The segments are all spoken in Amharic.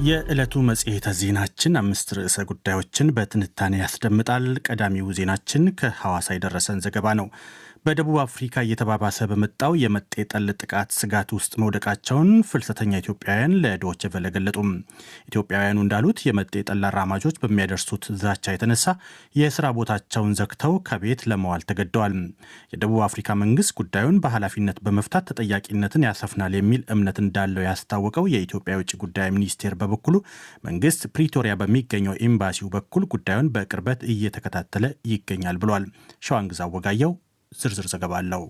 የዕለቱ መጽሔተ ዜናችን አምስት ርዕሰ ጉዳዮችን በትንታኔ ያስደምጣል። ቀዳሚው ዜናችን ከሐዋሳ የደረሰን ዘገባ ነው። በደቡብ አፍሪካ እየተባባሰ በመጣው የመጤ ጠል ጥቃት ስጋት ውስጥ መውደቃቸውን ፍልሰተኛ ኢትዮጵያውያን ለዶይቼ ቬለ ገለጡ። ኢትዮጵያውያኑ እንዳሉት የመጤ ጠል አራማጆች በሚያደርሱት ዛቻ የተነሳ የስራ ቦታቸውን ዘግተው ከቤት ለመዋል ተገደዋል። የደቡብ አፍሪካ መንግስት ጉዳዩን በኃላፊነት በመፍታት ተጠያቂነትን ያሰፍናል የሚል እምነት እንዳለው ያስታወቀው የኢትዮጵያ የውጭ ጉዳይ ሚኒስቴር በበኩሉ መንግስት ፕሪቶሪያ በሚገኘው ኤምባሲው በኩል ጉዳዩን በቅርበት እየተከታተለ ይገኛል ብሏል። ሸዋንግዛው ወጋየው ዝርዝር ዘገባ አለው።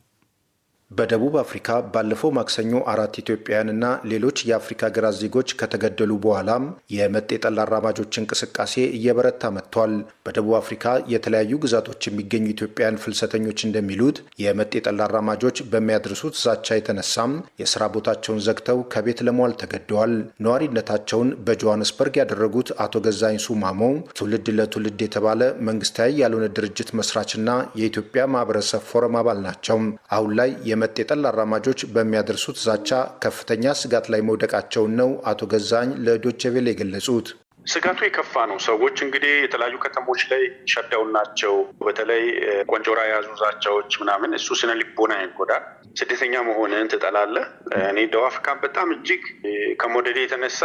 በደቡብ አፍሪካ ባለፈው ማክሰኞ 4 ኢትዮጵያውያንና ሌሎች የአፍሪካ ሀገራት ዜጎች ከተገደሉ በኋላም የመጤ ጠል አራማጆች እንቅስቃሴ እየበረታ መጥቷል። በደቡብ አፍሪካ የተለያዩ ግዛቶች የሚገኙ ኢትዮጵያውያን ፍልሰተኞች እንደሚሉት የመጤ ጠል አራማጆች በሚያደርሱት ዛቻ የተነሳም የስራ ቦታቸውን ዘግተው ከቤት ለመዋል ተገደዋል። ነዋሪነታቸውን በጆሃንስበርግ ያደረጉት አቶ ገዛኝ ሱማሞ ትውልድ ለትውልድ የተባለ መንግስታዊ ያልሆነ ድርጅት መስራችና የኢትዮጵያ ማህበረሰብ ፎረም አባል ናቸው። አሁን ላይ የመጤ ጠል አራማጆች በሚያደርሱት ዛቻ ከፍተኛ ስጋት ላይ መውደቃቸውን ነው አቶ ገዛኝ ለዶይቼ ቬለ የገለጹት። ስጋቱ የከፋ ነው። ሰዎች እንግዲህ የተለያዩ ከተሞች ላይ ሸዳውን ናቸው። በተለይ ቆንጆራ የያዙ ዛቻዎች ምናምን እሱ ስነ ልቦና ይጎዳል። ስደተኛ መሆንን ትጠላለህ። እኔ ደቡብ አፍሪካ በጣም እጅግ ከመውደዴ የተነሳ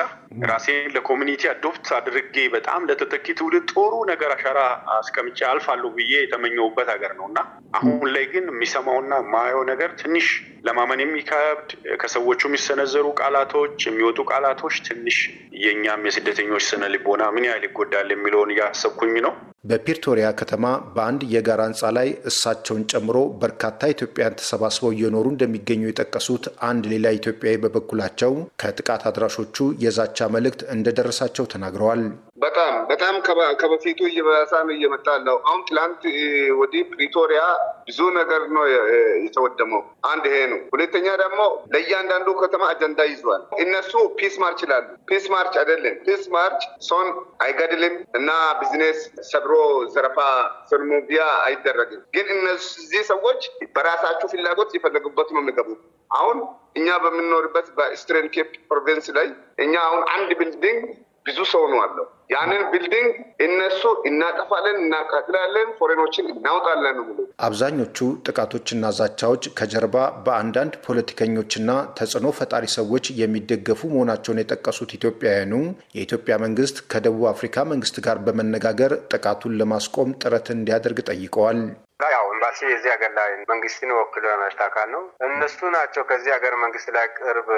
ራሴን ለኮሚኒቲ አዶፕት አድርጌ በጣም ለተተኪ ትውልድ ጥሩ ነገር አሻራ አስቀምጬ አልፋለሁ ብዬ የተመኘሁበት ሀገር ነው እና አሁን ላይ ግን የሚሰማውና የማየው ነገር ትንሽ ለማመን የሚከብድ ከሰዎቹ የሚሰነዘሩ ቃላቶች የሚወጡ ቃላቶች ትንሽ የኛም የስደተኞች ስነ ልቦና ምን ያህል ይጎዳል የሚለውን እያሰብኩኝ ነው። በፕሪቶሪያ ከተማ በአንድ የጋራ ህንፃ ላይ እሳቸውን ጨምሮ በርካታ ኢትዮጵያውያን ተሰባስበው እየኖሩ እንደሚገኙ የጠቀሱት አንድ ሌላ ኢትዮጵያዊ በበኩላቸው ከጥቃት አድራሾቹ የዛቻ መልእክት እንደደረሳቸው ተናግረዋል። በጣም ከበፊቱ እየበዛ ነው እየመጣ ያለው። አሁን ትላንት ወዲህ ፕሪቶሪያ ብዙ ነገር ነው የተወደመው። አንድ ይሄ ነው። ሁለተኛ ደግሞ ለእያንዳንዱ ከተማ አጀንዳ ይዟል። እነሱ ፒስ ማርች ይላሉ። ፒስ ማርች አይደለም። ፒስ ማርች ሰውን አይገድልም እና ቢዝነስ ሰብሮ ዘረፋ ሰርሞቢያ አይደረግም። ግን እነዚህ ሰዎች በራሳቸው ፍላጎት የፈለጉበት ነው የሚገቡት። አሁን እኛ በምንኖርበት በኢስተርን ኬፕ ፕሮቪንስ ላይ እኛ አሁን አንድ ቢልዲንግ ብዙ ሰው ነው አለው። ያንን ቢልዲንግ እነሱ እናጠፋለን፣ እናቃጥላለን፣ ፎሬኖችን እናውጣለን ነው። አብዛኞቹ ጥቃቶችና ዛቻዎች ከጀርባ በአንዳንድ ፖለቲከኞችና ተጽዕኖ ፈጣሪ ሰዎች የሚደገፉ መሆናቸውን የጠቀሱት ኢትዮጵያውያኑ የኢትዮጵያ መንግስት ከደቡብ አፍሪካ መንግስት ጋር በመነጋገር ጥቃቱን ለማስቆም ጥረት እንዲያደርግ ጠይቀዋል። ያው ኤምባሲ የዚህ ሀገር ላይ መንግስትን ወክሎ የመጣ አካል ነው። እነሱ ናቸው ከዚህ ሀገር መንግስት ላይ ቅርብ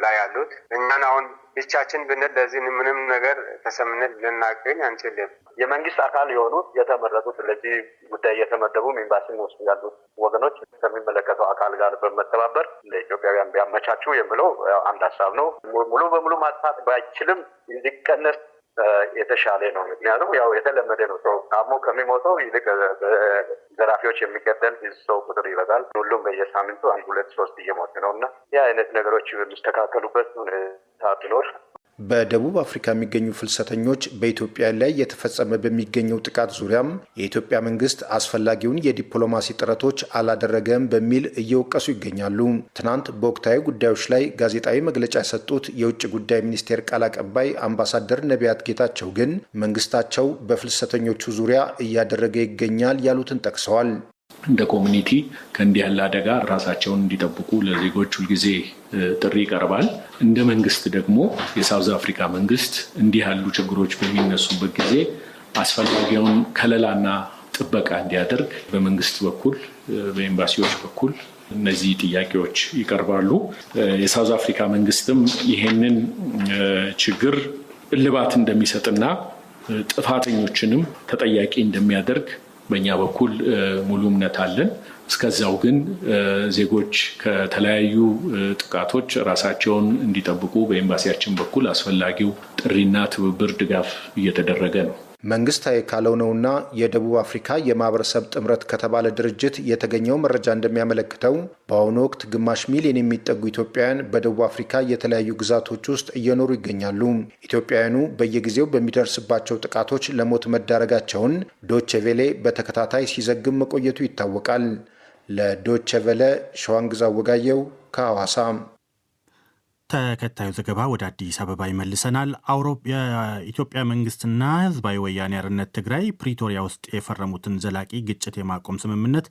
ላይ ያሉት። እኛን አሁን ብቻችን ብንል ለዚህ ምንም ነገር ተሰምነት ልናገኝ አንችልም። የመንግስት አካል የሆኑት የተመረጡት ለዚህ ጉዳይ የተመደቡ ኤምባሲ ውስጥ ያሉት ወገኖች ከሚመለከተው አካል ጋር በመተባበር ለኢትዮጵያውያን ቢያመቻቹ የሚለው አንድ ሀሳብ ነው። ሙሉ በሙሉ ማጥፋት ባይችልም እንዲቀነስ የተሻለ ነው። ምክንያቱም ያው የተለመደ ነው። ሰው አሞ ከሚሞተው ይልቅ ዘራፊዎች የሚገደል ሰው ቁጥር ይበዛል። ሁሉም በየሳምንቱ 1፣ 2፣ 3 እየሞተ ነው እና ያ አይነት ነገሮች የሚስተካከሉበት ሁኔታ ቢኖር። በደቡብ አፍሪካ የሚገኙ ፍልሰተኞች በኢትዮጵያ ላይ የተፈጸመ በሚገኘው ጥቃት ዙሪያም የኢትዮጵያ መንግስት አስፈላጊውን የዲፕሎማሲ ጥረቶች አላደረገም በሚል እየወቀሱ ይገኛሉ። ትናንት በወቅታዊ ጉዳዮች ላይ ጋዜጣዊ መግለጫ የሰጡት የውጭ ጉዳይ ሚኒስቴር ቃል አቀባይ አምባሳደር ነቢያት ጌታቸው ግን መንግስታቸው በፍልሰተኞቹ ዙሪያ እያደረገ ይገኛል ያሉትን ጠቅሰዋል። እንደ ኮሚኒቲ ከእንዲህ ያለ አደጋ ራሳቸውን እንዲጠብቁ ለዜጎች ሁልጊዜ ጥሪ ይቀርባል። እንደ መንግስት ደግሞ የሳውዝ አፍሪካ መንግስት እንዲህ ያሉ ችግሮች በሚነሱበት ጊዜ አስፈላጊውን ከለላና ጥበቃ እንዲያደርግ በመንግስት በኩል በኤምባሲዎች በኩል እነዚህ ጥያቄዎች ይቀርባሉ። የሳውዝ አፍሪካ መንግስትም ይሄንን ችግር እልባት እንደሚሰጥና ጥፋተኞችንም ተጠያቂ እንደሚያደርግ በእኛ በኩል ሙሉ እምነት አለን። እስከዛው ግን ዜጎች ከተለያዩ ጥቃቶች ራሳቸውን እንዲጠብቁ በኤምባሲያችን በኩል አስፈላጊው ጥሪና ትብብር ድጋፍ እየተደረገ ነው። መንግስታዊ ካለው ነውና የደቡብ አፍሪካ የማህበረሰብ ጥምረት ከተባለ ድርጅት የተገኘው መረጃ እንደሚያመለክተው በአሁኑ ወቅት ግማሽ ሚሊዮን የሚጠጉ ኢትዮጵያውያን በደቡብ አፍሪካ የተለያዩ ግዛቶች ውስጥ እየኖሩ ይገኛሉ። ኢትዮጵያውያኑ በየጊዜው በሚደርስባቸው ጥቃቶች ለሞት መዳረጋቸውን ዶይቼ ቬለ በተከታታይ ሲዘግብ መቆየቱ ይታወቃል። ለዶይቼ ቬለ ሸዋንግዛው ወጋየው ከሐዋሳ። ተከታዩ ዘገባ ወደ አዲስ አበባ ይመልሰናል። የኢትዮጵያ መንግስትና ህዝባዊ ወያኔ ሓርነት ትግራይ ፕሪቶሪያ ውስጥ የፈረሙትን ዘላቂ ግጭት የማቆም ስምምነት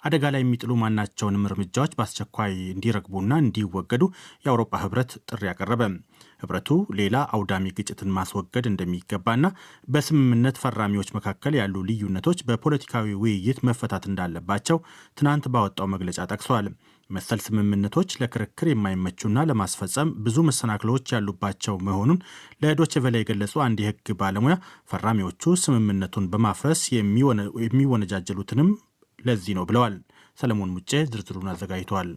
አደጋ ላይ የሚጥሉ ማናቸውንም እርምጃዎች በአስቸኳይ እንዲረግቡና እንዲወገዱ የአውሮፓ ህብረት ጥሪ ያቀረበ። ህብረቱ ሌላ አውዳሚ ግጭትን ማስወገድ እንደሚገባና በስምምነት ፈራሚዎች መካከል ያሉ ልዩነቶች በፖለቲካዊ ውይይት መፈታት እንዳለባቸው ትናንት ባወጣው መግለጫ ጠቅሷል። መሰል ስምምነቶች ለክርክር የማይመቹና ለማስፈጸም ብዙ መሰናክሎች ያሉባቸው መሆኑን ለዶይቼ ቬለ የገለጹ አንድ የህግ ባለሙያ ፈራሚዎቹ ስምምነቱን በማፍረስ የሚወነጃጀሉትንም ለዚህ ነው ብለዋል። ሰለሞን ሙጬ ዝርዝሩን አዘጋጅቷል።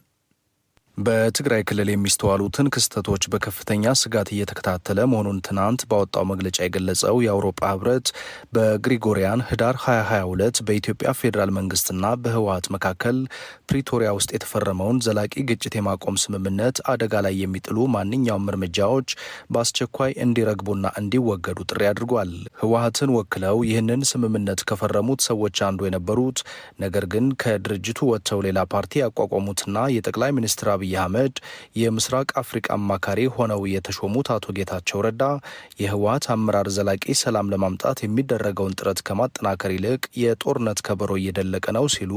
በትግራይ ክልል የሚስተዋሉትን ክስተቶች በከፍተኛ ስጋት እየተከታተለ መሆኑን ትናንት ባወጣው መግለጫ የገለጸው የአውሮፓ ህብረት በግሪጎሪያን ህዳር 2022 በኢትዮጵያ ፌዴራል መንግስትና በህወሓት መካከል ፕሪቶሪያ ውስጥ የተፈረመውን ዘላቂ ግጭት የማቆም ስምምነት አደጋ ላይ የሚጥሉ ማንኛውም እርምጃዎች በአስቸኳይ እንዲረግቡና እንዲወገዱ ጥሪ አድርጓል። ህወሓትን ወክለው ይህንን ስምምነት ከፈረሙት ሰዎች አንዱ የነበሩት ነገር ግን ከድርጅቱ ወጥተው ሌላ ፓርቲ ያቋቋሙትና የጠቅላይ ሚኒስትር አብይ አህመድ የምስራቅ አፍሪካ አማካሪ ሆነው የተሾሙት አቶ ጌታቸው ረዳ የህወሓት አመራር ዘላቂ ሰላም ለማምጣት የሚደረገውን ጥረት ከማጠናከር ይልቅ የጦርነት ከበሮ እየደለቀ ነው ሲሉ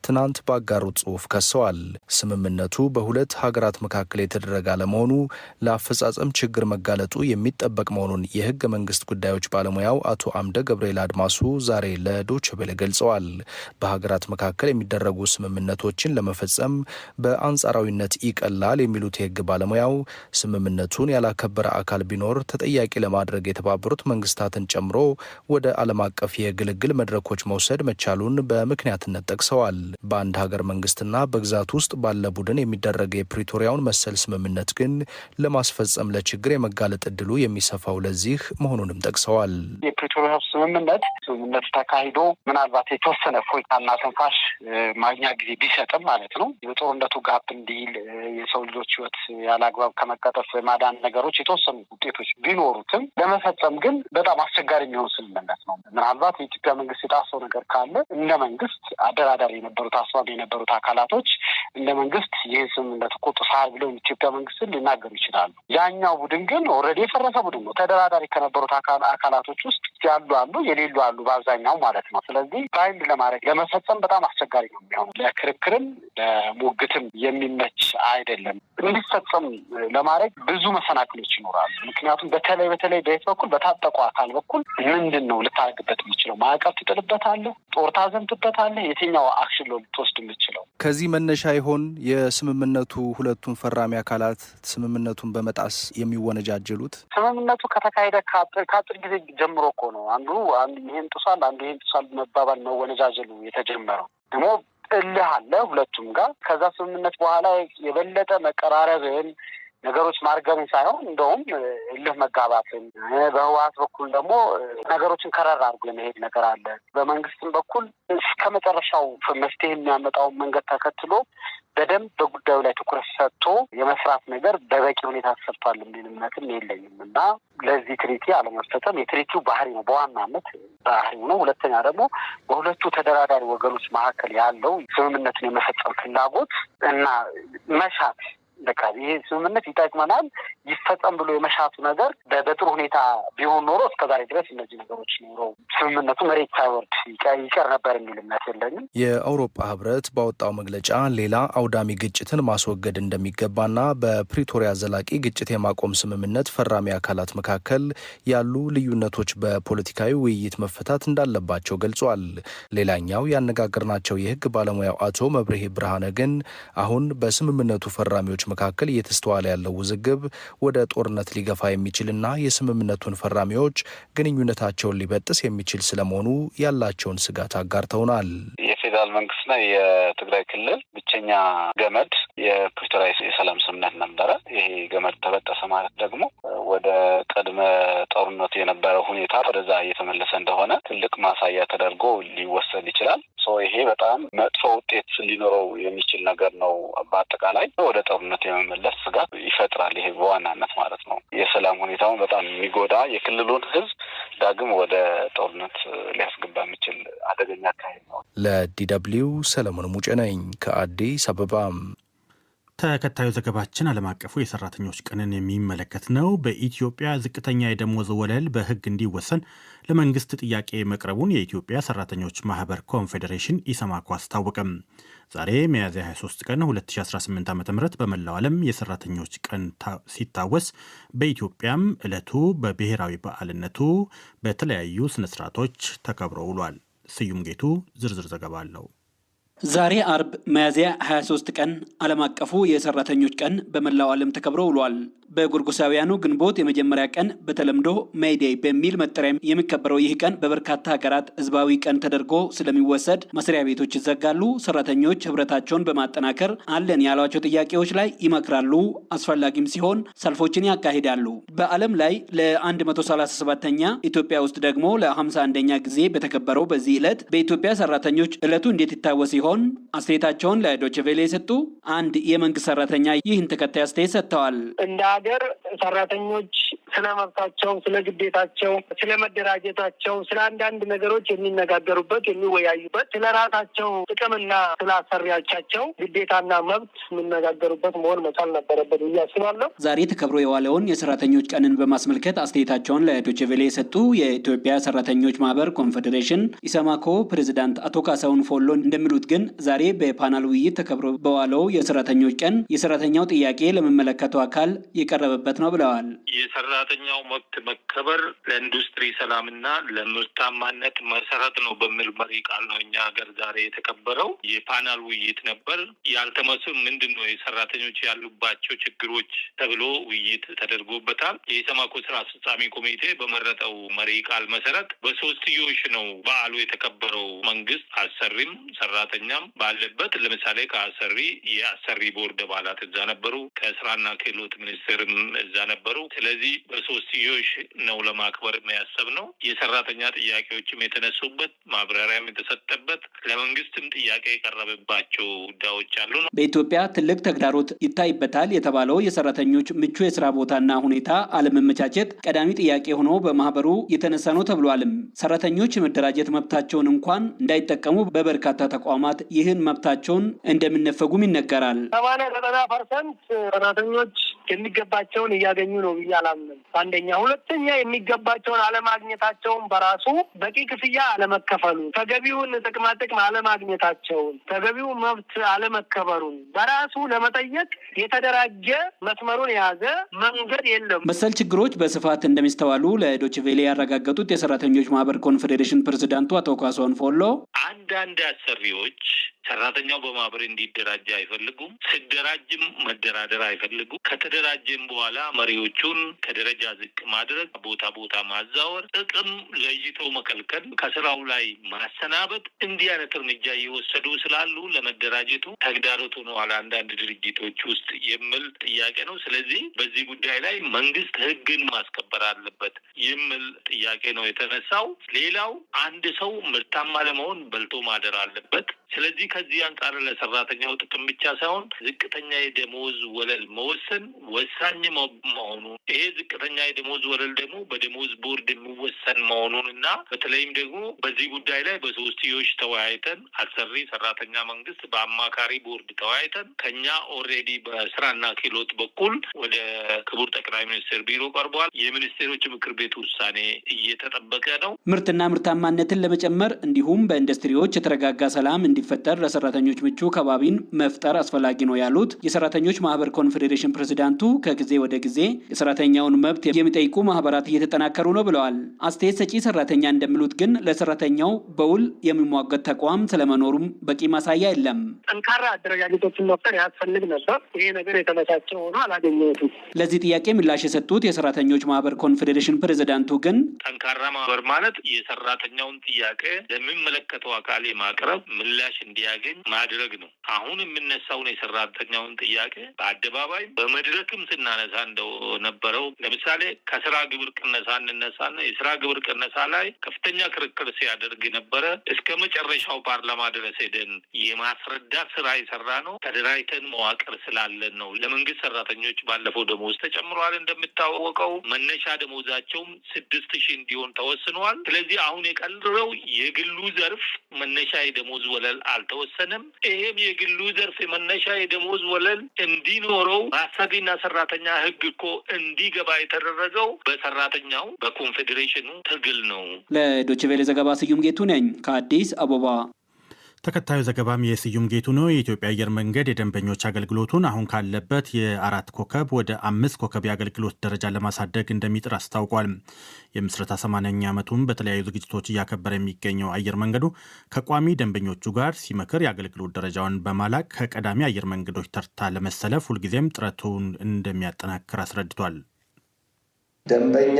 ትናንት ባጋሩት ጽሑፍ ከሰዋል። ስምምነቱ በሁለት ሀገራት መካከል የተደረገ አለመሆኑ ለአፈጻጸም ችግር መጋለጡ የሚጠበቅ መሆኑን የህገ መንግስት ጉዳዮች ባለሙያው አቶ አምደ ገብርኤል አድማሱ ዛሬ ለዶይቼ ቬለ ገልጸዋል። በሀገራት መካከል የሚደረጉ ስምምነቶችን ለመፈጸም በአንጻራዊነት ይቀላል የሚሉት የህግ ባለሙያው ስምምነቱን ያላከበረ አካል ቢኖር ተጠያቂ ለማድረግ የተባበሩት መንግስታትን ጨምሮ ወደ ዓለም አቀፍ የግልግል መድረኮች መውሰድ መቻሉን በምክንያትነት ጠቅሰዋል። በአንድ ሀገር መንግስትና በግዛት ውስጥ ባለ ቡድን የሚደረግ የፕሪቶሪያውን መሰል ስምምነት ግን ለማስፈጸም ለችግር የመጋለጥ እድሉ የሚሰፋው ለዚህ መሆኑንም ጠቅሰዋል። የፕሪቶሪያው ስምምነት ተካሂዶ ምናልባት የተወሰነ ፎይታና ትንፋሽ ማግኛ ጊዜ ቢሰጥም ማለት ነው የጦርነቱ ጋፕ እንዲል የሰው ልጆች ህይወት ያለ አግባብ ከመቀጠፍ ማዳን ነገሮች የተወሰኑ ውጤቶች ቢኖሩትም ለመፈጸም ግን በጣም አስቸጋሪ የሚሆን ስምምነት ነው። ምናልባት የኢትዮጵያ መንግስት የጣሰው ነገር ካለ እንደ መንግስት አደራዳሪ የነበሩት አስባቢ የነበሩት አካላቶች እንደ መንግስት ይህ ስምምነት እኮ ጥሰሃል ብለው የኢትዮጵያ መንግስትን ሊናገሩ ይችላሉ። ያኛው ቡድን ግን ኦልሬዲ የፈረሰ ቡድን ነው። ተደራዳሪ ከነበሩት አካላቶች ውስጥ ያሉ አሉ፣ የሌሉ አሉ በአብዛኛው ማለት ነው። ስለዚህ ባይንድ ለማድረግ ለመፈጸም በጣም አስቸጋሪ ነው የሚሆነው። ለክርክርም ለሙግትም የሚመች አይደለም። እንዲፈጸም ጦር ብዙ መሰናክሎች ይኖራሉ። ምክንያቱም በተለይ በየት በኩል በታጠቁ አካል በኩል ምንድን ነው ልታደርግበት የምችለው? ማዕቀብ ትጥልበታለህ፣ ጦር ታዘምትበታለህ። የትኛው አክሽን ነው ልትወስድ የምችለው? ከዚህ መነሻ ይሆን የስምምነቱ ሁለቱም ፈራሚ አካላት ስምምነቱን በመጣስ የሚወነጃጀሉት? ስምምነቱ ከተካሄደ ከአጭር ጊዜ ጀምሮ እኮ ነው አንዱ ይሄን ጥሷል፣ አንዱ ይሄን ጥሷል መባባል መወነጃጀሉ የተጀመረው። ደግሞ እልህ አለ ሁለቱም ጋር። ከዛ ስምምነት በኋላ የበለጠ መቀራረብን ነገሮች ማርገብን ሳይሆን እንደውም እልህ መጋባትን፣ በህወሓት በኩል ደግሞ ነገሮችን ከረር አድርጎ የመሄድ ነገር አለ። በመንግስትም በኩል እስከ መጨረሻው መፍትሄ የሚያመጣውን መንገድ ተከትሎ በደንብ በጉዳዩ ላይ ትኩረት ሰጥቶ የመስራት ነገር በበቂ ሁኔታ ተሰርቷል የሚል እምነትም የለኝም እና ለዚህ ትሪቲ አለመፈጸም የትሪቲው ባህሪ ነው፣ በዋናነት ባህሪው ነው። ሁለተኛ ደግሞ በሁለቱ ተደራዳሪ ወገኖች መካከል ያለው ስምምነትን የመፈጸም ፍላጎት እና መሻት በቃ ይሄ ስምምነት ይጠቅመናል ይፈጸም ብሎ የመሻቱ ነገር በጥሩ ሁኔታ ቢሆን ኖሮ እስከዛሬ ድረስ እነዚህ ነገሮች ኖሮ ስምምነቱ መሬት ሳይወርድ ይቀር ነበር የሚል እምነት የለኝም። የአውሮፓ ህብረት ባወጣው መግለጫ ሌላ አውዳሚ ግጭትን ማስወገድ እንደሚገባና በፕሪቶሪያ ዘላቂ ግጭት የማቆም ስምምነት ፈራሚ አካላት መካከል ያሉ ልዩነቶች በፖለቲካዊ ውይይት መፈታት እንዳለባቸው ገልጿል። ሌላኛው ያነጋገርናቸው የህግ ባለሙያው አቶ መብርሄ ብርሃነ ግን አሁን በስምምነቱ ፈራሚዎች መካከል እየተስተዋለ ያለው ውዝግብ ወደ ጦርነት ሊገፋ የሚችልና የስምምነቱን ፈራሚዎች ግንኙነታቸውን ሊበጥስ የሚችል ስለመሆኑ ያላቸውን ስጋት አጋርተውናል። የፌዴራል መንግስትና የትግራይ ክልል ብቸኛ ገመድ የፕሪቶሪያ የሰላም ስምምነት ነበረ። ይሄ ገመድ ተበጠሰ ማለት ደግሞ ወደ ቀድመ ጦርነቱ የነበረው ሁኔታ ወደዛ እየተመለሰ እንደሆነ ትልቅ ማሳያ ተደርጎ ሊወሰድ ይችላል። ይሄ በጣም መጥፎ ውጤት ሊኖረው የሚችል ነገር ነው። በአጠቃላይ ወደ ጦርነት የመመለስ ስጋት ይፈጥራል። ይሄ በዋናነት ማለት ነው የሰላም ሁኔታውን በጣም የሚጎዳ የክልሉን ህዝብ ዳግም ወደ ጦርነት ሊያስገባ የሚችል አደገኛ አካሄድ ነው። ለዲ.ደብሊው ሰለሞን ሙጬ ነኝ ከአዲስ አበባ። ተከታዩ ዘገባችን ዓለም አቀፉ የሰራተኞች ቀንን የሚመለከት ነው። በኢትዮጵያ ዝቅተኛ የደሞዝ ወለል በሕግ እንዲወሰን ለመንግስት ጥያቄ መቅረቡን የኢትዮጵያ ሰራተኞች ማህበር ኮንፌዴሬሽን ኢሰማኮ አስታወቀም። ዛሬ ሚያዝያ 23 ቀን 2018 ዓ.ም በመላው ዓለም የሰራተኞች ቀን ሲታወስ በኢትዮጵያም ዕለቱ በብሔራዊ በዓልነቱ በተለያዩ ስነስርዓቶች ተከብሮ ውሏል። ስዩም ጌቱ ዝርዝር ዘገባ አለው። ዛሬ አርብ ሚያዝያ 23 ቀን ዓለም አቀፉ የሰራተኞች ቀን በመላው ዓለም ተከብሮ ውሏል። በጎርጎሳውያኑ ግንቦት የመጀመሪያ ቀን በተለምዶ ሜይዴይ በሚል መጠሪያ የሚከበረው ይህ ቀን በበርካታ ሀገራት ህዝባዊ ቀን ተደርጎ ስለሚወሰድ መስሪያ ቤቶች ይዘጋሉ። ሰራተኞች ህብረታቸውን በማጠናከር አለን ያሏቸው ጥያቄዎች ላይ ይመክራሉ። አስፈላጊም ሲሆን ሰልፎችን ያካሂዳሉ። በዓለም ላይ ለ137ኛ ኢትዮጵያ ውስጥ ደግሞ ለ51ኛ ጊዜ በተከበረው በዚህ ዕለት በኢትዮጵያ ሰራተኞች ዕለቱ እንዴት ይታወስ ሲሆን አስተያየታቸውን ለዶይቼ ቬለ የሰጡ አንድ የመንግስት ሰራተኛ ይህን ተከታይ አስተያየት ሰጥተዋል። እንደ ሀገር ሰራተኞች ስለ መብታቸው፣ ስለ ግዴታቸው፣ ስለ መደራጀታቸው፣ ስለ አንዳንድ ነገሮች የሚነጋገሩበት፣ የሚወያዩበት፣ ስለ ራሳቸው ጥቅምና ስለ አሰሪዎቻቸው ግዴታና መብት የሚነጋገሩበት መሆን መቻል ነበረበት ብዬ አስባለሁ። ዛሬ ተከብሮ የዋለውን የሰራተኞች ቀንን በማስመልከት አስተያየታቸውን ለዶይቼ ቬለ የሰጡ የኢትዮጵያ ሰራተኞች ማህበር ኮንፌዴሬሽን ኢሰማኮ ፕሬዚዳንት አቶ ካሳሁን ፎሎ እንደሚሉት ግን ዛሬ በፓናል ውይይት ተከብሮ በዋለው የሰራተኞች ቀን የሰራተኛው ጥያቄ ለሚመለከተው አካል የቀረበበት ነው ብለዋል። የሰራተኛው መብት መከበር ለኢንዱስትሪ ሰላምና ለምርታማነት መሰረት ነው በሚል መሪ ቃል ነው እኛ ሀገር ዛሬ የተከበረው። የፓናል ውይይት ነበር። ያልተመሱ ምንድን ነው የሰራተኞች ያሉባቸው ችግሮች ተብሎ ውይይት ተደርጎበታል። የኢሰማኮ ስራ አስፈጻሚ ኮሚቴ በመረጠው መሪ ቃል መሰረት በሶስትዮሽ ነው በዓሉ የተከበረው። መንግስት አሰሪም ሰራተኛም ባለበት፣ ለምሳሌ ከአሰሪ የአሰሪ ቦርድ አባላት እዛ ነበሩ፣ ከስራና ክህሎት ሚኒስቴርም እዛ ነበሩ። ስለዚህ በሶስትዮሽ ነው ለማክበር የሚያሰብ ነው። የሰራተኛ ጥያቄዎችም የተነሱበት፣ ማብራሪያም የተሰጠበት፣ ለመንግስትም ጥያቄ የቀረበባቸው ጉዳዮች አሉ ነው። በኢትዮጵያ ትልቅ ተግዳሮት ይታይበታል የተባለው የሰራተኞች ምቹ የስራ ቦታና ሁኔታ አለመመቻቸት ቀዳሚ ጥያቄ ሆኖ በማህበሩ የተነሳ ነው ተብሏልም። ሰራተኞች የመደራጀት መብታቸውን እንኳን እንዳይጠቀሙ በበርካታ ተቋማት ይህን መብታቸውን እንደሚነፈጉም ይነገራል። 80-90% ሰራተኞች የሚገባቸውን እያገኙ ነው ብዬ አላምንም። አንደኛ። ሁለተኛ የሚገባቸውን አለማግኘታቸውን በራሱ በቂ ክፍያ አለመከፈሉ፣ ተገቢውን ጥቅማጥቅም አለማግኘታቸውን፣ ተገቢው መብት አለመከበሩን በራሱ ለመጠየቅ የተደራጀ መስመሩን የያዘ መንገድ የለም። መሰል ችግሮች በስፋት እንደሚስተዋሉ ለዶይቼ ቬለ ያረጋገጡት የሰራተኞች ማህበር ኮንፌዴሬሽን ፕሬዚዳንቱ አቶ ካሳሁን ፎሎ አንዳንድ አሰሪዎች ሰራተኛው በማህበር እንዲደራጅ አይፈልጉም። ሲደራጅም መደራደር አይፈልጉም። ከተደራጀም በኋላ መሪዎቹን ከደረጃ ዝቅ ማድረግ፣ ቦታ ማዛወር፣ ጥቅም ለይቶ መከልከል፣ ከስራው ላይ ማሰናበት፣ እንዲህ አይነት እርምጃ እየወሰዱ ስላሉ ለመደራጀቱ ተግዳሮት ሆነዋል አንዳንድ ድርጅቶች ውስጥ የሚል ጥያቄ ነው። ስለዚህ በዚህ ጉዳይ ላይ መንግስት ህግን ማስከበር አለበት የሚል ጥያቄ ነው የተነሳው። ሌላው አንድ ሰው ምርታማ ለመሆን በልቶ ማደር አለበት። ስለዚህ ከዚህ አንጻር ለሰራተኛው ጥቅም ብቻ ሳይሆን ዝቅተኛ የደሞዝ ወለል መወሰን ወሳኝ መሆኑ፣ ይሄ ዝቅተኛ የደሞዝ ወለል ደግሞ በደሞዝ ቦርድ የሚወሰን መሆኑን እና በተለይም ደግሞ በዚህ ጉዳይ ላይ በሶስትዮሽ ተወያይተን አሰሪ፣ ሰራተኛ፣ መንግስት በአማካሪ ቦርድ ተወያይተን ከኛ ኦልሬዲ በስራና ክህሎት በኩል ወደ ክቡር ጠቅላይ ሚኒስትር ቢሮ ቀርቧል። የሚኒስቴሮች ምክር ቤት ውሳኔ እየተጠበቀ ነው። ምርትና ምርታማነትን ለመጨመር እንዲሁም በኢንዱስትሪዎች የተረጋጋ ሰላም እንዲፈጠር ለሰራተኞች ምቹ ከባቢን መፍጠር አስፈላጊ ነው ያሉት የሰራተኞች ማህበር ኮንፌዴሬሽን ፕሬዚዳንቱ ከጊዜ ወደ ጊዜ የሰራተኛውን መብት የሚጠይቁ ማህበራት እየተጠናከሩ ነው ብለዋል። አስተያየት ሰጪ ሰራተኛ እንደሚሉት ግን ለሰራተኛው በውል የሚሟገት ተቋም ስለመኖሩም በቂ ማሳያ የለም። ጠንካራ አደረጃጀቶችን መፍጠር ያስፈልግ ነበር። ይሄ ነገር የተመቻቸ ሆኖ አላገኘሁትም። ለዚህ ጥያቄ ምላሽ የሰጡት የሰራተኞች ማህበር ኮንፌዴሬሽን ፕሬዚዳንቱ ግን ጠንካራ ማህበር ማለት የሰራተኛውን ጥያቄ ለሚመለከተው አካል ማቅረብ ምላሽ እንዲያገኝ ማድረግ ነው። አሁን የምነሳውን የሰራተኛውን ጥያቄ በአደባባይ በመድረክም ስናነሳ እንደነበረው ለምሳሌ ከስራ ግብር ቅነሳ እንነሳና የስራ ግብር ቅነሳ ላይ ከፍተኛ ክርክር ሲያደርግ ነበረ። እስከ መጨረሻው ፓርላማ ድረስ ሄደን የማስረዳት ስራ የሰራ ነው። ተደራጅተን መዋቅር ስላለን ነው። ለመንግስት ሰራተኞች ባለፈው ደሞዝ ተጨምሯል። እንደሚታወቀው መነሻ ደሞዛቸውም 6,000 እንዲሆን ተወስኗል። ስለዚህ አሁን የቀረው የግሉ ዘርፍ መነሻ የደሞዝ ወለል አልተወሰነም። ይሄም የግሉ ዘርፍ መነሻ የደሞዝ ወለል እንዲኖረው በአሰሪና ሰራተኛ ህግ እኮ እንዲገባ የተደረገው በሰራተኛው በኮንፌዴሬሽኑ ትግል ነው። ለዶይቼ ቬለ ዘገባ ስዩም ጌቱ ነኝ ከአዲስ አበባ። ተከታዩ ዘገባም የስዩም ጌቱ ነው። የኢትዮጵያ አየር መንገድ የደንበኞች አገልግሎቱን አሁን ካለበት የ4 ኮከብ ወደ 5 ኮከብ የአገልግሎት ደረጃ ለማሳደግ እንደሚጥር አስታውቋል። የምስረታ 80ኛ ዓመቱን በተለያዩ ዝግጅቶች እያከበረ የሚገኘው አየር መንገዱ ከቋሚ ደንበኞቹ ጋር ሲመክር የአገልግሎት ደረጃውን በማላቅ ከቀዳሚ አየር መንገዶች ተርታ ለመሰለፍ ሁልጊዜም ጥረቱን እንደሚያጠናክር አስረድቷል። ደንበኛ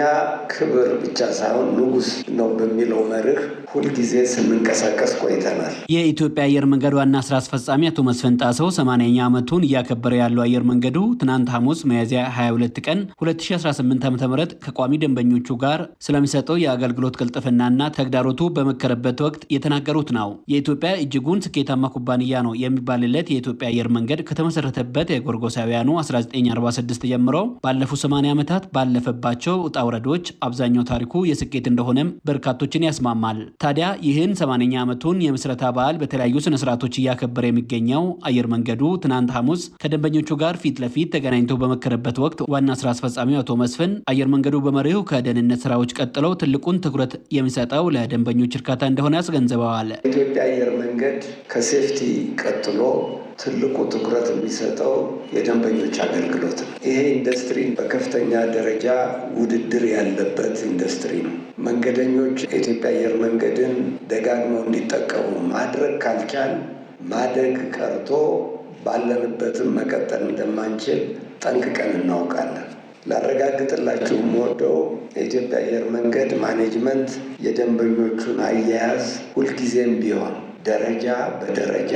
ክብር ብቻ ሳይሆን ንጉስ ነው በሚለው መርህ ሁልጊዜ ስንንቀሳቀስ ቆይተናል። የኢትዮጵያ አየር መንገድ ዋና ስራ አስፈጻሚ አቶ መስፍን ጣሰው 80ኛ ዓመቱን እያከበረ ያለው አየር መንገዱ ትናንት ሐሙስ ሚያዝያ 22 ቀን 2018 ዓ.ም ከቋሚ ደንበኞቹ ጋር ስለሚሰጠው የአገልግሎት ቅልጥፍናና ተግዳሮቱ በመከረበት ወቅት የተናገሩት ነው። የኢትዮጵያ እጅጉን ስኬታማ ኩባንያ ነው የሚባልለት የኢትዮጵያ አየር መንገድ ከተመሰረተበት የጎርጎሳውያኑ 1946 ጀምሮ ባለፉት 80 ዓመታት ባለፈባቸው ውጣ ውረዶች አብዛኛው ታሪኩ የስኬት እንደሆነም በርካቶችን ያስማማል። ታዲያ ይህን 80ኛ ዓመቱን የምስረታ በዓል በተለያዩ ስነ ስርዓቶች እያከበረ የሚገኘው አየር መንገዱ ትናንት ሐሙስ ከደንበኞቹ ጋር ፊት ለፊት ተገናኝቶ በመከረበት ወቅት ዋና ስራ አስፈጻሚው አቶ መስፍን አየር መንገዱ በመሪው ከደህንነት ስራዎች ቀጥለው ትልቁን ትኩረት የሚሰጠው ለደንበኞች እርካታ እንደሆነ ያስገንዝበዋል። የኢትዮጵያ አየር መንገድ ከሴፍቲ ቀጥሎ ትልቁ ትኩረት የሚሰጠው የደንበኞች አገልግሎት ነው። ይሄ ኢንዱስትሪ በከፍተኛ ደረጃ ውድድር ያለበት ኢንዱስትሪ ነው። መንገደኞች የኢትዮጵያ አየር መንገድን ደጋግመው እንዲጠቀሙ ማድረግ ካልቻል ማደግ ቀርቶ ባለንበትም መቀጠል እንደማንችል ጠንቅቀን እናውቃለን። ላረጋግጥላችሁ የምወደው የኢትዮጵያ አየር መንገድ ማኔጅመንት የደንበኞቹን አያያዝ ሁልጊዜም ቢሆን ደረጃ በደረጃ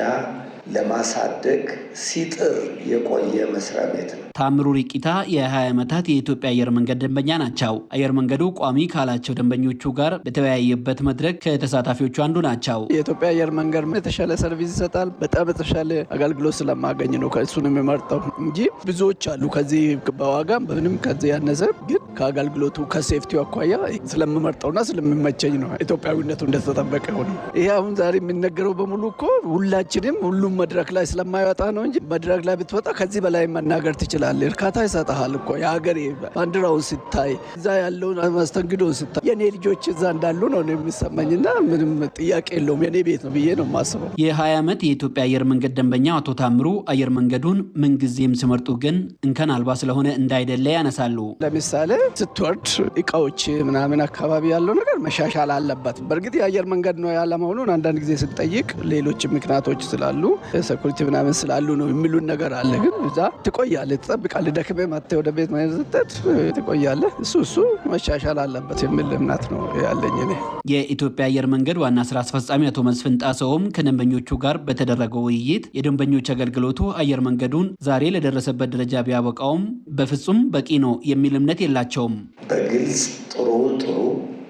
ለማሳደግ ሲጥር የቆየ መስሪያ ቤት ነው። ታምሩ ሪቂታ የ20 ዓመታት የኢትዮጵያ አየር መንገድ ደንበኛ ናቸው። አየር መንገዱ ቋሚ ካላቸው ደንበኞቹ ጋር በተወያየበት መድረክ ከተሳታፊዎቹ አንዱ ናቸው። የኢትዮጵያ አየር መንገድ የተሻለ ሰርቪስ ይሰጣል። በጣም የተሻለ አገልግሎት ስለማገኝ ነው ከእሱን የሚመርጠው እንጂ ብዙዎች አሉ ከዚህ በዋጋም በምንም ከዚህ ያነሰ፣ ግን ከአገልግሎቱ ከሴፍቲው አኳያ ስለምመርጠውና ስለሚመቸኝ ነው። ኢትዮጵያዊነቱ እንደተጠበቀ ሆነ። ይሄ አሁን ዛሬ የሚነገረው በሙሉ እኮ ሁላችንም ሁሉም መድረክ ላይ ስለማይወጣ ነው እንጂ መድረክ ላይ ብትወጣ ከዚህ በላይ መናገር ትችላለህ። እርካታ ይሰጥሃል እኮ የሀገር ባንዲራውን ስታይ፣ እዛ ያለውን መስተንግዶን ስታይ የኔ ልጆች እዛ እንዳሉ ነው የሚሰማኝና ምንም ጥያቄ የለውም የኔ ቤት ነው ብዬ ነው የማስበው። የ20 ዓመት የኢትዮጵያ አየር መንገድ ደንበኛ አቶ ታምሩ አየር መንገዱን ምንጊዜም ሲመርጡ ግን እንከን አልባ ስለሆነ እንዳይደለ ያነሳሉ። ለምሳሌ ስትወርድ እቃዎች ምናምን አካባቢ ያለው ነገር መሻሻል አለበት። በእርግጥ የአየር መንገድ ነው ያለመሆኑን አንዳንድ ጊዜ ስጠይቅ ሌሎች ምክንያቶች ስላሉ ሴኩሪቲ ምናምን ስላሉ ነው የሚሉን ነገር አለ። ግን እዛ ትቆያለህ፣ ትጠብቃለህ፣ ደክመህ መጥተህ ወደ ቤት መዘጠት ትቆያለህ። እሱ መሻሻል አለበት የሚል እምነት ነው ያለኝ እኔ። የኢትዮጵያ አየር መንገድ ዋና ስራ አስፈጻሚ አቶ መስፍን ጣሰውም ከደንበኞቹ ጋር በተደረገው ውይይት የደንበኞች አገልግሎቱ አየር መንገዱን ዛሬ ለደረሰበት ደረጃ ቢያበቃውም በፍጹም በቂ ነው የሚል እምነት የላቸውም። በግልጽ ጥሩውን ጥሩ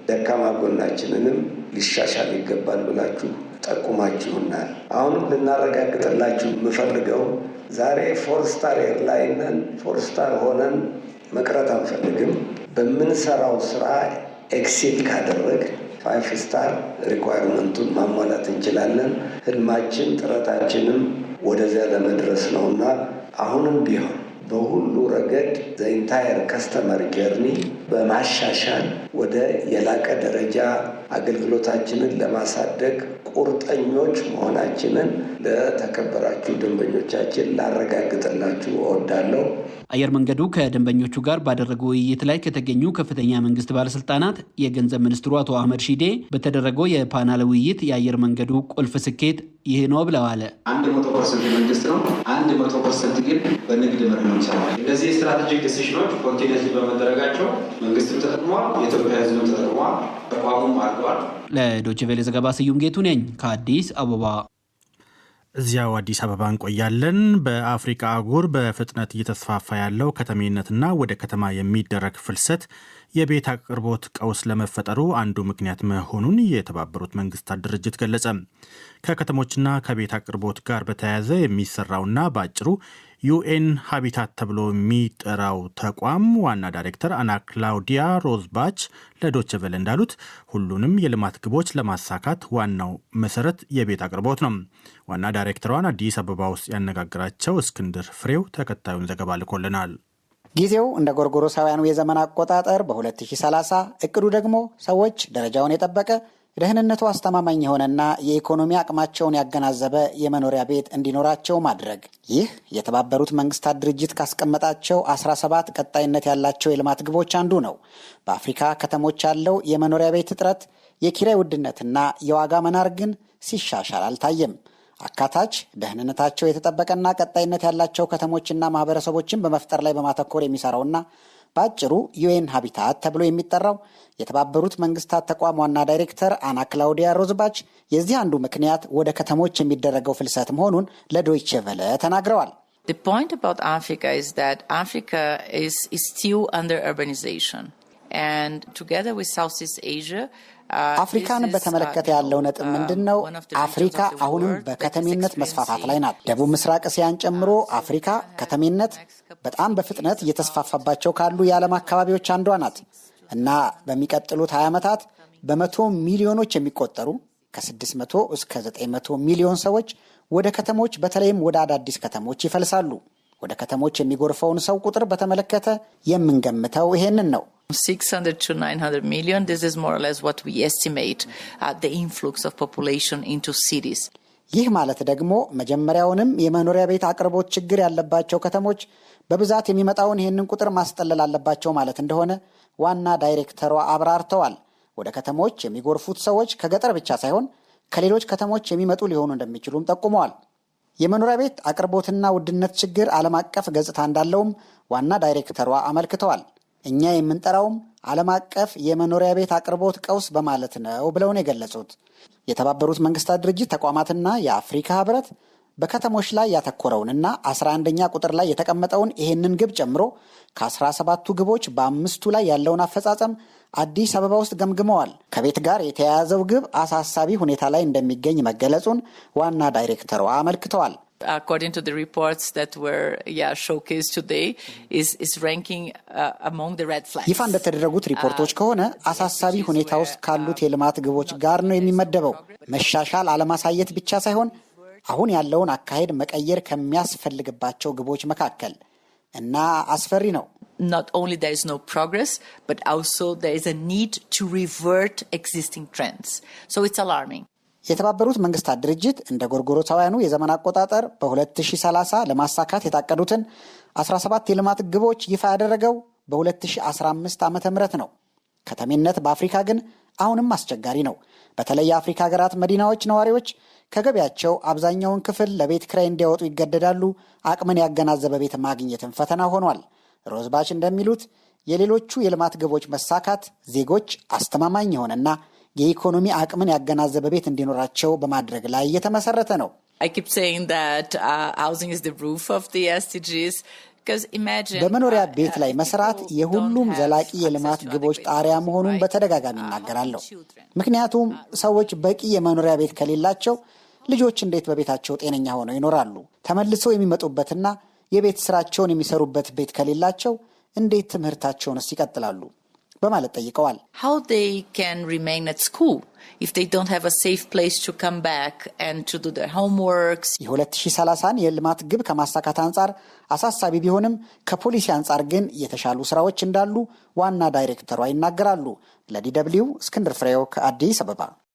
ደካማ ጎናችንንም ሊሻሻል ይገባል ብላችሁ ጠቁማችሁናል። አሁንም ልናረጋግጥላችሁ የምፈልገው ዛሬ 4 ስታር ኤርላይንን 4 ስታር ሆነን መቅረት አንፈልግም። በምንሰራው ስራ ኤክሲድ ካደረግ 5 ስታር ሪኳየርመንቱን ማሟላት እንችላለን። ህልማችን ጥረታችንም ወደዚያ ለመድረስ ነውና አሁንም ቢሆን በሁሉ ረገድ ዘኢንታየር ከስተመር ጀርኒ በማሻሻል ወደ የላቀ ደረጃ አገልግሎታችንን ለማሳደግ ቁርጠኞች መሆናችንን ለተከበራችሁ ደንበኞቻችን ላረጋግጥላችሁ እወዳለሁ። አየር መንገዱ ከደንበኞቹ ጋር ባደረገው ውይይት ላይ ከተገኙ ከፍተኛ መንግስት ባለስልጣናት የገንዘብ ሚኒስትሩ አቶ አህመድ ሺዴ በተደረገው የፓናል ውይይት የአየር መንገዱ ቁልፍ ስኬት ይህ ነው ብለዋል። 100% መንግስት ነው፣ 100% ግን በንግድ መር ነው የሚሰራው። እነዚህ ስትራቴጂክ ዲሲዥኖች ኮንቲኒየስሊ በመደረጋቸው መንግስትም ተጠቅሟል፣ የኢትዮጵያ ህዝብም ተጠቅሟል፣ ተቋሙም አድገዋል። ለዶይቼ ቬለ ዘገባ ስዩም ጌቱ ነኝ ከአዲስ አበባ። እዚያው አዲስ አበባ እንቆያለን። በአፍሪካ አህጉር በፍጥነት እየተስፋፋ ያለው ከተሜነትና ወደ ከተማ የሚደረግ ፍልሰት የቤት አቅርቦት ቀውስ ለመፈጠሩ አንዱ ምክንያት መሆኑን የተባበሩት መንግስታት ድርጅት ገለጸ። ከከተሞችና ከቤት አቅርቦት ጋር በተያያዘ የሚሰራውና በአጭሩ ዩኤን ሀቢታት ተብሎ የሚጠራው ተቋም ዋና ዳይሬክተር አና ክላውዲያ ሮዝባች ለዶቼ ቬለ እንዳሉት ሁሉንም የልማት ግቦች ለማሳካት ዋናው መሰረት የቤት አቅርቦት ነው። ዋና ዳይሬክተሯን አዲስ አበባ ውስጥ ያነጋግራቸው እስክንድር ፍሬው ተከታዩን ዘገባ ልኮልናል። ጊዜው እንደ ጎርጎሮሳውያኑ የዘመን አቆጣጠር በ2030 እቅዱ ደግሞ ሰዎች ደረጃውን የጠበቀ ደህንነቱ አስተማማኝ የሆነና የኢኮኖሚ አቅማቸውን ያገናዘበ የመኖሪያ ቤት እንዲኖራቸው ማድረግ። ይህ የተባበሩት መንግስታት ድርጅት ካስቀመጣቸው 17 ቀጣይነት ያላቸው የልማት ግቦች አንዱ ነው። በአፍሪካ ከተሞች ያለው የመኖሪያ ቤት እጥረት፣ የኪራይ ውድነትና የዋጋ መናር ግን ሲሻሻል አልታየም። አካታች ደህንነታቸው የተጠበቀና ቀጣይነት ያላቸው ከተሞችና ማህበረሰቦችን በመፍጠር ላይ በማተኮር የሚሰራውና በአጭሩ ዩኤን ሀቢታት ተብሎ የሚጠራው የተባበሩት መንግስታት ተቋም ዋና ዳይሬክተር አና ክላውዲያ ሮዝባች የዚህ አንዱ ምክንያት ወደ ከተሞች የሚደረገው ፍልሰት መሆኑን ለዶይቼ ቬለ ተናግረዋል። The point about Africa is that Africa is still under urbanization, and together with Southeast Asia አፍሪካን በተመለከተ ያለው ነጥብ ምንድን ነው? አፍሪካ አሁንም በከተሜነት መስፋፋት ላይ ናት። ደቡብ ምስራቅ እስያን ጨምሮ አፍሪካ ከተሜነት በጣም በፍጥነት እየተስፋፋባቸው ካሉ የዓለም አካባቢዎች አንዷ ናት እና በሚቀጥሉት 20 ዓመታት በመቶ ሚሊዮኖች የሚቆጠሩ ከ600 እስከ 900 ሚሊዮን ሰዎች ወደ ከተሞች በተለይም ወደ አዳዲስ ከተሞች ይፈልሳሉ። ወደ ከተሞች የሚጎርፈውን ሰው ቁጥር በተመለከተ የምንገምተው ይሄንን ነው። 600 to 900 million. This is more or less what we estimate the influx of population into cities. ይህ ማለት ደግሞ መጀመሪያውንም የመኖሪያ ቤት አቅርቦት ችግር ያለባቸው ከተሞች በብዛት የሚመጣውን ይህንን ቁጥር ማስጠለል አለባቸው ማለት እንደሆነ ዋና ዳይሬክተሯ አብራርተዋል። ወደ ከተሞች የሚጎርፉት ሰዎች ከገጠር ብቻ ሳይሆን ከሌሎች ከተሞች የሚመጡ ሊሆኑ እንደሚችሉም ጠቁመዋል። የመኖሪያ ቤት አቅርቦትና ውድነት ችግር ዓለም አቀፍ ገጽታ እንዳለውም ዋና ዳይሬክተሯ አመልክተዋል። እኛ የምንጠራውም ዓለም አቀፍ የመኖሪያ ቤት አቅርቦት ቀውስ በማለት ነው ብለው ነው የገለጹት። የተባበሩት መንግስታት ድርጅት ተቋማትና የአፍሪካ ህብረት በከተሞች ላይ ያተኮረውንና 11ኛ ቁጥር ላይ የተቀመጠውን ይህንን ግብ ጨምሮ ከ17ቱ ግቦች በ5ቱ ላይ ያለውን አፈጻጸም አዲስ አበባ ውስጥ ገምግመዋል። ከቤት ጋር የተያያዘው ግብ አሳሳቢ ሁኔታ ላይ እንደሚገኝ መገለጹን ዋና ዳይሬክተሯ አመልክተዋል። According to the reports that were showcased today, is ranking among the red flags. ይፋ እንደተደረጉት ሪፖርቶች ከሆነ አሳሳቢ ሁኔታ ውስጥ ካሉት የልማት ግቦች ጋር ነው የሚመደበው። መሻሻል አለማሳየት ብቻ ሳይሆን አሁን ያለውን አካሄድ መቀየር ከሚያስፈልግባቸው ግቦች መካከል እና አስፈሪ ነው። Not only there is no progress, but also there is a need to revert existing trends. So it's alarming. የተባበሩት መንግስታት ድርጅት እንደ ጎርጎሮሳውያኑ የዘመን አቆጣጠር በ2030 ለማሳካት የታቀዱትን 17 የልማት ግቦች ይፋ ያደረገው በ2015 ዓ.ም ነው። ከተሜነት በአፍሪካ ግን አሁንም አስቸጋሪ ነው። በተለይ የአፍሪካ ሀገራት መዲናዎች ነዋሪዎች ከገቢያቸው አብዛኛውን ክፍል ለቤት ኪራይ እንዲያወጡ ይገደዳሉ። አቅምን ያገናዘበ ቤት ማግኘትን ፈተና ሆኗል። ሮዝባች እንደሚሉት የሌሎቹ የልማት ግቦች መሳካት ዜጎች አስተማማኝ የሆነና የኢኮኖሚ አቅምን ያገናዘበ ቤት እንዲኖራቸው በማድረግ ላይ የተመሰረተ ነው። I keep saying that housing is the roof of the SDGs. በመኖሪያ ቤት ላይ መስራት የሁሉም ዘላቂ የልማት ግቦች ጣሪያ መሆኑን በተደጋጋሚ እናገራለሁ። ምክንያቱም ሰዎች በቂ የመኖሪያ ቤት ከሌላቸው ልጆች እንዴት በቤታቸው ጤነኛ ሆነው ይኖራሉ? ተመልሰው የሚመጡበትና የቤት ስራቸውን የሚሰሩበት ቤት ከሌላቸው እንዴት ትምህርታቸውንስ ይቀጥላሉ? በማለት ጠይቀዋል። How they can remain at school if they don't have a safe place to come back and to do their homeworks. የ2030 የልማት ግብ ከማሳካት አንጻር አሳሳቢ ቢሆንም ከፖሊሲ አንጻር ግን የተሻሉ ስራዎች እንዳሉ ዋና ዳይሬክተሯ ይናገራሉ። ለዲ ደብልዩ እስክንድር ፍሬው ከአዲስ አበባ።